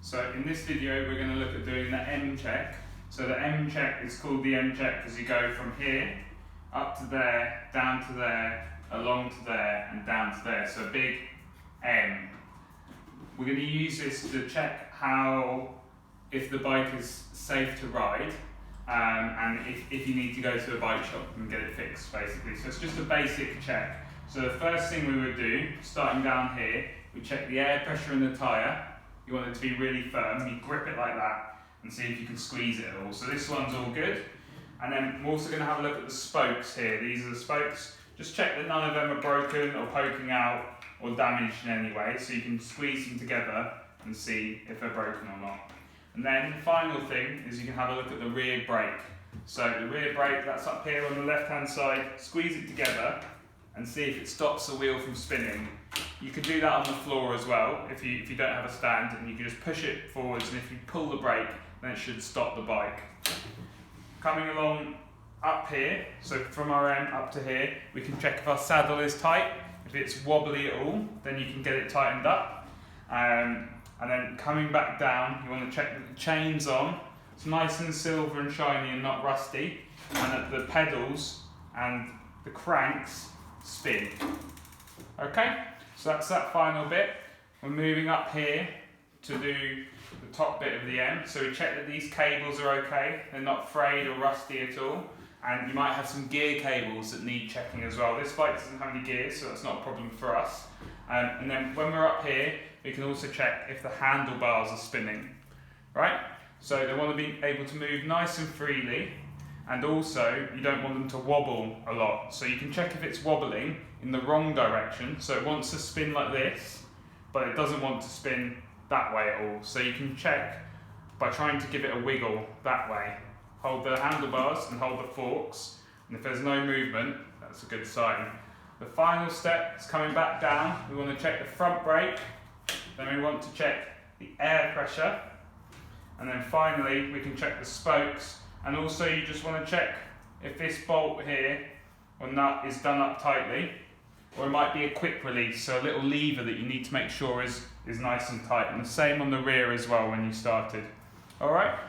So in this video we're going to look at doing the M check. So the M check is called the M check because you go from here up to there, down to there, along to there and down to there. So a big M. We're going to use this to check if the bike is safe to ride and if you need to go to a bike shop and get it fixed basically. So it's just a basic check. So the first thing we would do, starting down here, we check the air pressure in the tyre. You want it to be really firm, you grip it like that and see if you can squeeze it at all. So this one's all good. And then we're also going to have a look at the spokes here. These are the spokes. Just check that none of them are broken or poking out or damaged in any way, so you can squeeze them together and see if they're broken or not. And then the final thing is you can have a look at the rear brake. So the rear brake, that's up here on the left hand side, squeeze it together and see if it stops the wheel from spinning. You could do that on the floor as well if you don't have a stand, and you can just push it forwards, and if you pull the brake then it should stop the bike. Coming along up here, so from our end up to here, we can check if our saddle is tight. If it's wobbly at all, then you can get it tightened up. And then coming back down, you want to check that the chain's on. It's nice and silver and shiny and not rusty, and that the pedals and the cranks spin. Okay, so that's that final bit. We're moving up here to do the top bit of the M. So we check that these cables are okay, they're not frayed or rusty at all. And you might have some gear cables that need checking as well. This bike doesn't have any gears, so that's not a problem for us. And then when we're up here, we can also check if the handlebars are spinning, right? So they want to be able to move nice and freely, and also you don't want them to wobble a lot. So you can check if it's wobbling in the wrong direction. So it wants to spin like this, but it doesn't want to spin that way at all. So you can check by trying to give it a wiggle that way. Hold the handlebars and hold the forks, and if there's no movement, that's a good sign. The final step is coming back down. We want to check the front brake, then we want to check the air pressure, and then finally we can check the spokes, and also you just want to check if this bolt here or nut is done up tightly, or it might be a quick release, so a little lever that you need to make sure is nice and tight, and the same on the rear as well when you started. Alright?